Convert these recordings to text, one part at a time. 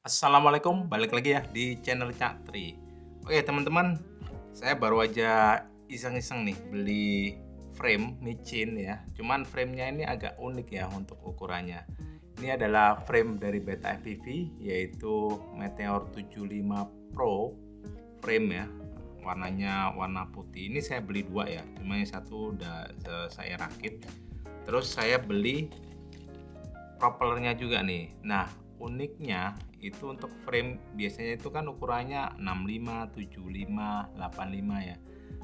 Assalamualaikum, balik lagi ya di channel Cak Tri. Oke teman-teman, saya baru aja iseng-iseng nih beli frame micin ya. Cuman framenya ini agak unik ya untuk ukurannya. Ini adalah frame dari Beta FPV yaitu Meteor 75 Pro frame ya. Warnanya warna putih. Ini saya beli dua ya, cuma yang satu udah saya rakit. Terus saya beli propellernya juga nih. Nah, uniknya itu untuk frame biasanya itu kan ukurannya 65, 75, 85 ya.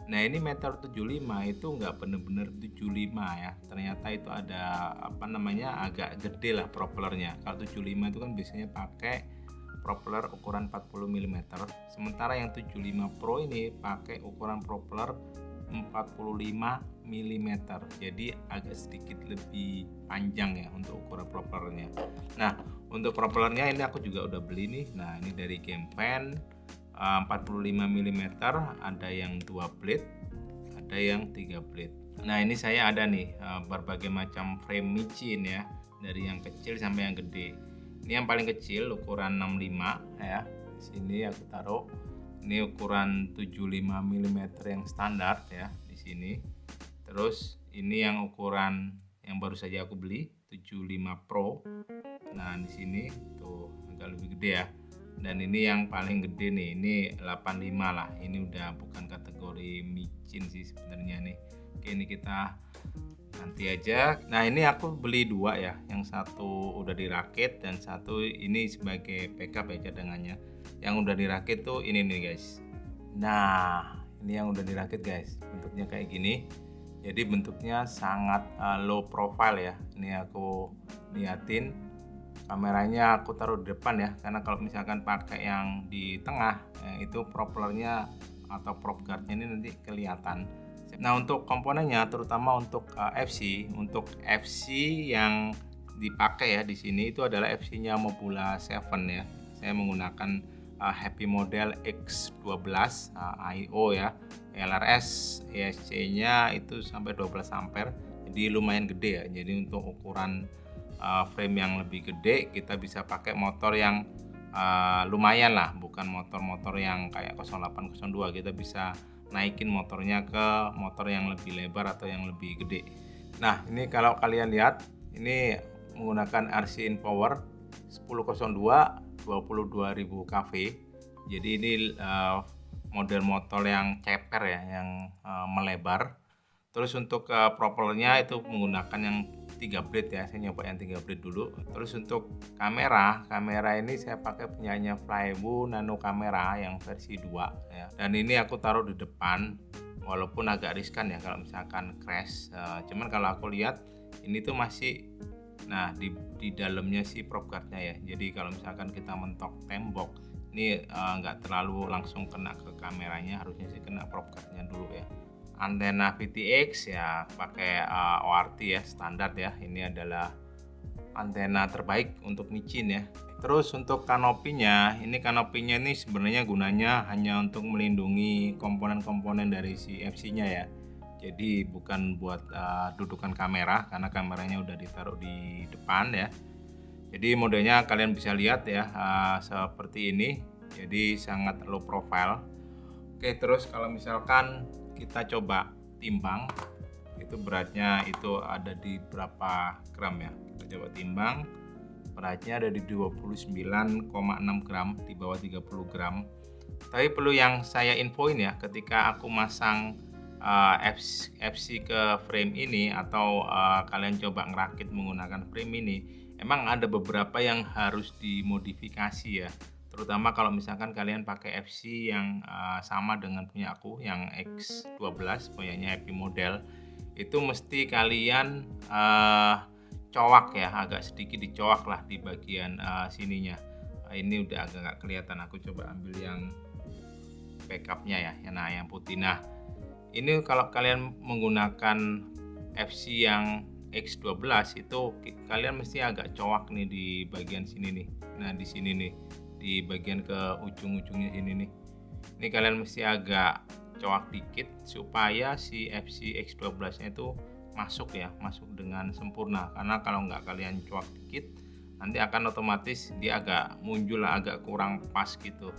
Nah, ini meter 75 itu nggak bener-bener 75 ya. Ternyata itu ada agak gede lah propellernya. Kalau 75 itu kan biasanya pakai propeller ukuran 40 mm. Sementara yang 75 Pro ini pakai ukuran propeller 45 mm. Jadi agak sedikit lebih panjang ya untuk ukuran propellernya. Nah, untuk propellernya ini aku juga udah beli nih. Nah, ini dari Gempen 45 mm, ada yang 2 blade, ada yang 3 blade. Nah, ini saya ada nih berbagai macam frame micin ya, dari yang kecil sampai yang gede. Ini yang paling kecil ukuran 65 ya. Di sini aku taruh. Ini ukuran 75 mm yang standar ya di sini. Terus ini yang ukuran yang baru saja aku beli 75 Pro. Nah, di sini tuh agak lebih gede ya. Dan ini yang paling gede nih, ini 85 lah. Ini udah bukan kategori micin sih sebenarnya nih. Oke, ini kita nanti aja. Nah, ini aku beli dua ya. Yang satu udah dirakit dan satu ini sebagai backup ya cadangannya. Yang udah dirakit tuh ini nih guys. Nah, ini yang udah dirakit guys. Bentuknya kayak gini. Jadi bentuknya sangat low profile ya. Ini aku liatin, kameranya aku taruh di depan ya, karena kalau misalkan pakai yang di tengah itu propellernya atau prop guardnya ini nanti kelihatan. Nah, untuk komponennya terutama untuk FC yang dipakai ya di sini itu adalah FC-nya Mobula 7 ya. Saya menggunakan Happy Model X12 IO ya. LRS ESC-nya itu sampai 12 ampere. Jadi lumayan gede ya. Jadi untuk ukuran frame yang lebih gede kita bisa pakai motor yang lumayan lah, bukan motor-motor yang kayak 0802. Kita bisa naikin motornya ke motor yang lebih lebar atau yang lebih gede. Nah, ini kalau kalian lihat ini menggunakan RC in Power 1002 22.000 kV. Jadi ini model motor yang ceper ya, yang melebar. Terus untuk propellernya itu menggunakan yang 3 blade ya, saya nyoba yang 3 blade dulu. Terus untuk kamera ini saya pakai punyanya Flywoo Nano Kamera yang versi 2 ya. Dan ini aku taruh di depan, walaupun agak riskan ya kalau misalkan crash. Cuman kalau aku lihat ini tuh masih, nah di dalamnya sih prop guardnya ya. Jadi kalau misalkan kita mentok tembok, ini nggak terlalu langsung kena ke kameranya, harusnya sih kena prop guardnya dulu ya. Antena VTX ya pakai ORT ya, standar ya. Ini adalah antena terbaik untuk micin ya. Terus untuk kanopinya ini sebenarnya gunanya hanya untuk melindungi komponen-komponen dari si FC-nya ya. Jadi bukan buat dudukan kamera, karena kameranya udah ditaruh di depan ya. Jadi modelnya kalian bisa lihat ya, seperti ini. Jadi sangat low profile. Oke, terus kalau misalkan kita coba timbang, itu beratnya itu ada di berapa gram ya. Kita coba timbang, beratnya ada di 29,6 gram, di bawah 30 gram. Tapi perlu yang saya infoin ya, ketika aku masang FC ke frame ini atau kalian coba ngerakit menggunakan frame ini, emang ada beberapa yang harus dimodifikasi ya. Terutama kalau misalkan kalian pakai FC yang sama dengan punya aku yang X12 punyanya Happy Model, itu mesti kalian cowak ya, agak sedikit dicowak lah di bagian sininya. Ini udah agak nggak kelihatan, aku coba ambil yang backupnya ya, nah yang putih. Nah, ini kalau kalian menggunakan FC yang X12 itu kalian mesti agak cowak nih di bagian sini nih. Nah, di sini nih, di bagian ke ujung-ujungnya sini nih. Ini kalian mesti agak cowak dikit supaya si FC X12-nya itu masuk ya, masuk dengan sempurna. Karena kalau nggak kalian cowak dikit, nanti akan otomatis dia agak muncul, agak kurang pas gitu.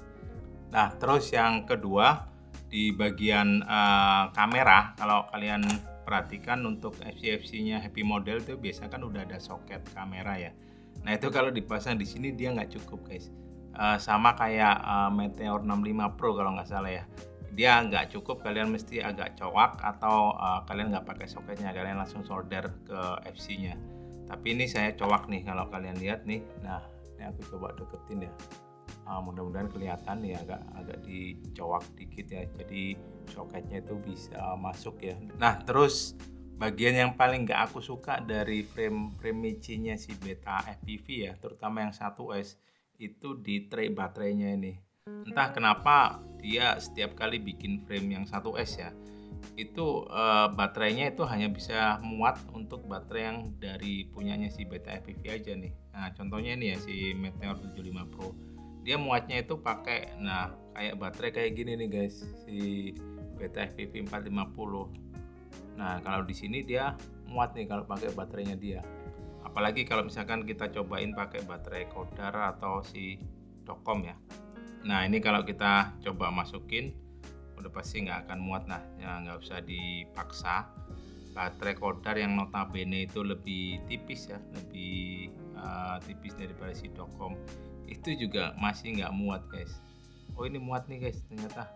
Nah, terus yang kedua di bagian kamera, kalau kalian perhatikan untuk FC-nya Happy Model itu biasanya kan udah ada soket kamera ya. Nah, itu kalau dipasang di sini dia nggak cukup guys. Sama kayak Meteor 65 Pro kalau nggak salah ya. Dia nggak cukup, kalian mesti agak cowok atau kalian nggak pakai soketnya, kalian langsung solder ke FC-nya. Tapi ini saya cowok nih, kalau kalian lihat nih. Nah, ini aku coba deketin ya. Mudah-mudahan kelihatan ya, agak dicowok dikit ya, jadi soketnya itu bisa masuk ya. Nah, terus bagian yang paling nggak aku suka dari frame micinnya si Beta FPV ya, terutama yang 1S itu di tray baterainya ini. Entah kenapa dia setiap kali bikin frame yang 1S ya, itu baterainya itu hanya bisa muat untuk baterai yang dari punyanya si Beta FPV aja nih. Nah, contohnya ini ya si Meteor 75 Pro. Dia muatnya itu pakai kayak baterai kayak gini nih guys, si Beta FPV 450. Nah, kalau di sini dia muat nih kalau pakai baterainya dia. Apalagi kalau misalkan kita cobain pakai baterai Kodar atau si Docom ya. Nah, ini kalau kita coba masukin udah pasti nggak akan muat. Nah ya, nggak usah dipaksa. Baterai Kodar yang notabene itu lebih tipis ya, lebih tipis daripada si Docom, itu juga masih nggak muat guys. Oh, ini muat nih guys ternyata.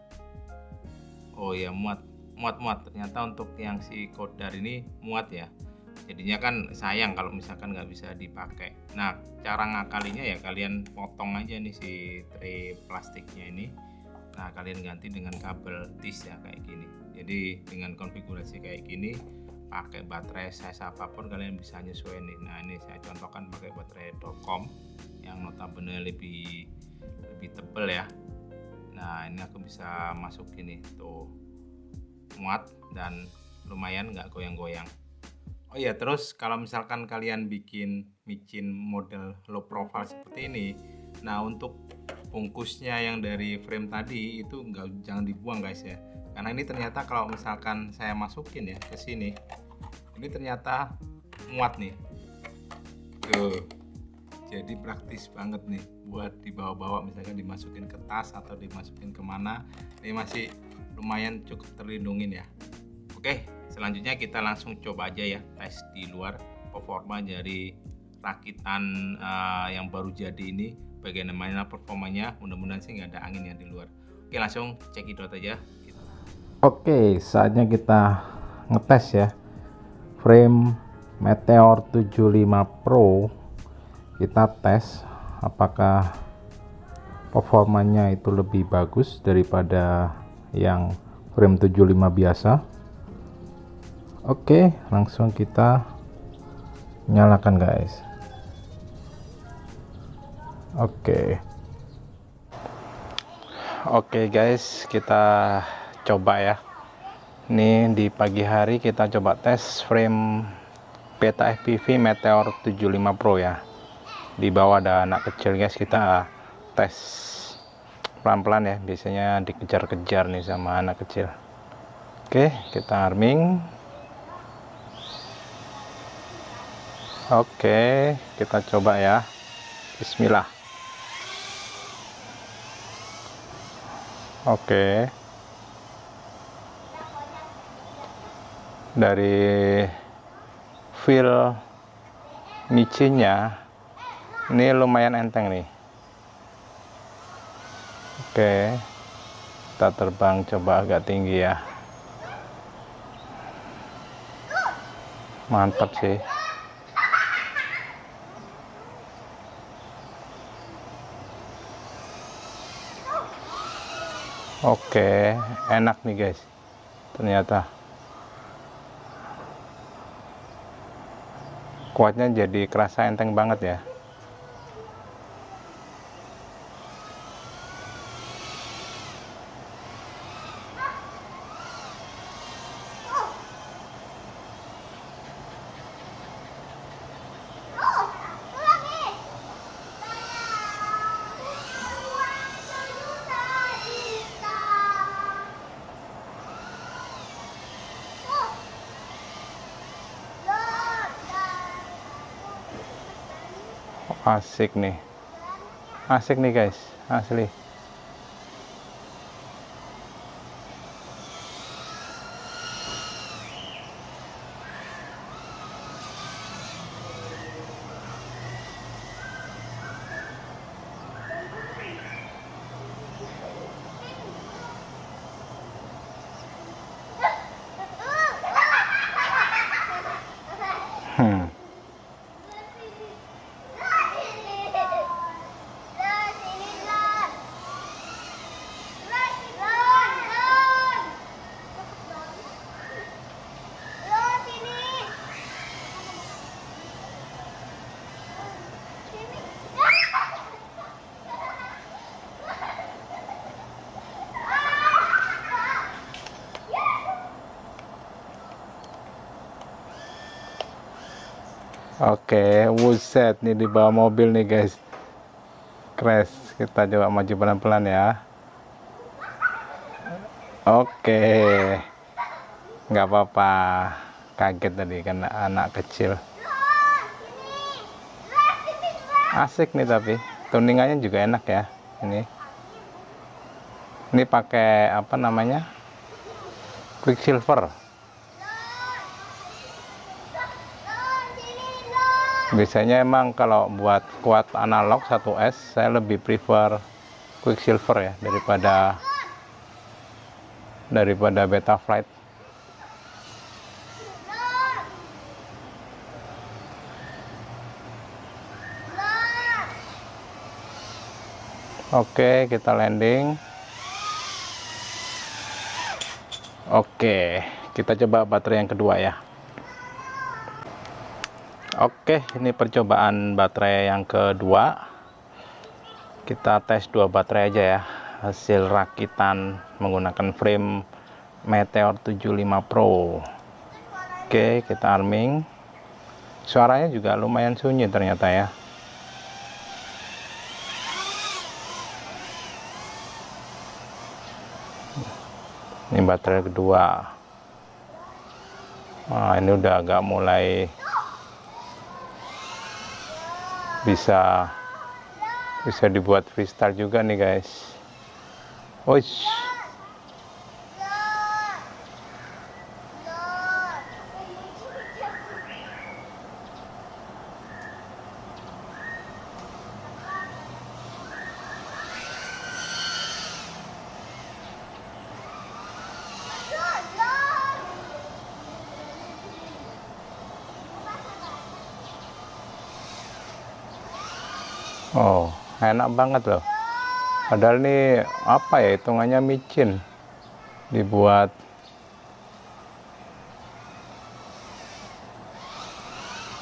Oh ya, muat ternyata untuk yang si Kodar ini muat ya. Jadinya kan sayang kalau misalkan nggak bisa dipakai. Nah, cara ngakalinya ya kalian potong aja nih si tray plastiknya ini. Nah, kalian ganti dengan kabel TIS ya kayak gini. Jadi dengan konfigurasi kayak gini, pakai baterai size apapun kalian bisa nyesuaiin nih. Nah, ini saya contohkan pakai baterai Docom yang notabene lebih tebal ya. Nah, ini aku bisa masukin nih, tuh muat dan lumayan nggak goyang-goyang. Oh iya, terus kalau misalkan kalian bikin micin model low profile seperti ini, nah untuk bungkusnya yang dari frame tadi itu jangan dibuang guys ya, karena ini ternyata kalau misalkan saya masukin ya ke sini, ini ternyata muat nih tuh. Jadi praktis banget nih buat dibawa-bawa, misalkan dimasukin ke tas atau dimasukin kemana, ini masih lumayan cukup terlindungin ya. Oke, selanjutnya kita langsung coba aja ya tes di luar performa dari rakitan yang baru jadi ini, bagaimana performanya. Mudah-mudahan sih nggak ada angin ya di luar. Oke, langsung cekidot aja. Oke, saatnya kita ngetes ya frame Meteor 75 Pro. Kita tes apakah performanya itu lebih bagus daripada yang frame 75 biasa. Oke, langsung kita nyalakan guys. Oke guys, kita coba ya. Ini di pagi hari kita coba tes frame Beta FPV Meteor 75 Pro ya. Di bawah ada anak kecil guys, kita tes pelan-pelan ya, biasanya dikejar-kejar nih sama anak kecil. Oke, kita arming. Oke, kita coba ya. Bismillah. Oke. Dari feel micinnya ini lumayan enteng nih. Oke, kita terbang coba agak tinggi ya. Mantap sih. Oke, enak nih guys. Ternyata kuatnya jadi kerasa enteng banget ya. Asik nih, guys, asli. Hmm. Oke, buset nih di bawah mobil nih guys, crash. Kita coba maju pelan-pelan ya. Oke, nggak apa-apa, kaget tadi karena anak kecil. Asik nih, tapi tuningannya juga enak ya. Ini pakai apa namanya, Quicksilver. Biasanya emang kalau buat kuat analog 1S saya lebih prefer Quicksilver ya daripada Betaflight. Oke, kita landing. Oke, kita coba baterai yang kedua ya. Oke, ini percobaan baterai yang kedua. Kita tes 2 baterai aja ya, hasil rakitan menggunakan frame Meteor 75 Pro. Oke, kita arming. Suaranya juga lumayan sunyi ternyata ya. Ini baterai kedua. Nah, ini udah agak mulai bisa dibuat freestyle juga nih guys. Oish. Oh, enak banget loh. Padahal ini apa ya, hitungannya micin dibuat.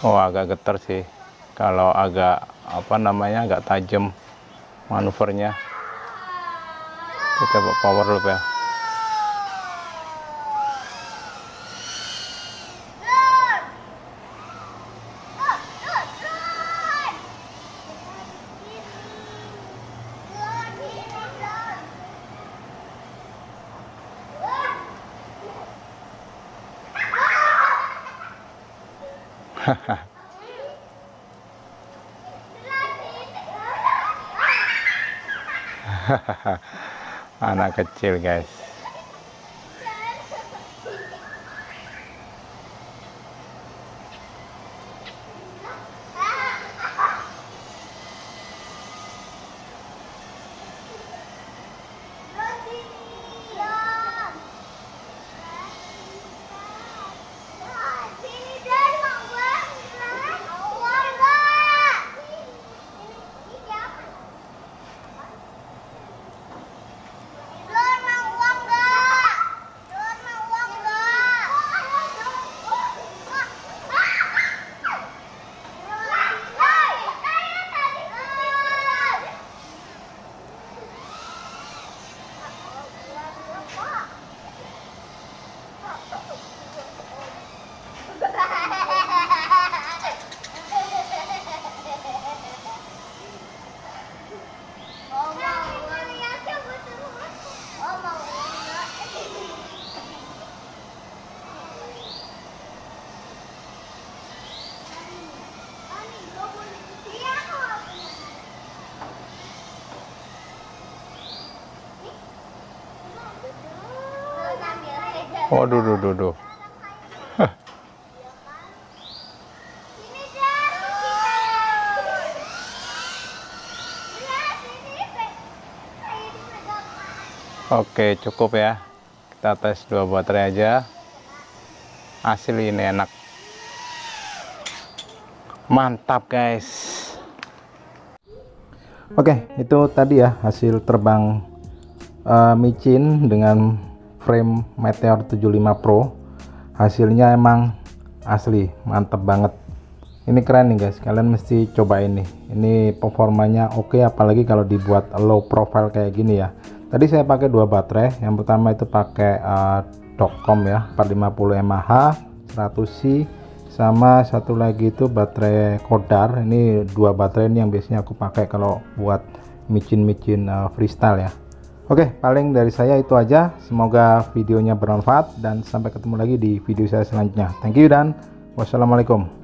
Oh, agak getar sih kalau agak apa namanya, agak tajam manuvernya. Kita coba power dulu ya. Anak kecil guys. Waduh, duh, duh, duh. Oke, cukup ya. Kita tes 2 baterai aja. Hasil ini enak. Mantap, guys. Oke, itu tadi ya hasil terbang micin dengan frame Meteor 75 Pro. Hasilnya emang asli, mantap banget. Ini keren nih guys, kalian mesti coba ini. Ini performanya oke, apalagi kalau dibuat low profile kayak gini ya. Tadi saya pakai 2 baterai. Yang pertama itu pakai Docom ya, 450 mAh 100C, sama satu lagi itu baterai Kodar. Ini 2 baterai ini yang biasanya aku pakai kalau buat micin-micin freestyle ya. Oke, paling dari saya itu aja. Semoga videonya bermanfaat dan sampai ketemu lagi di video saya selanjutnya. Thank you dan wassalamualaikum.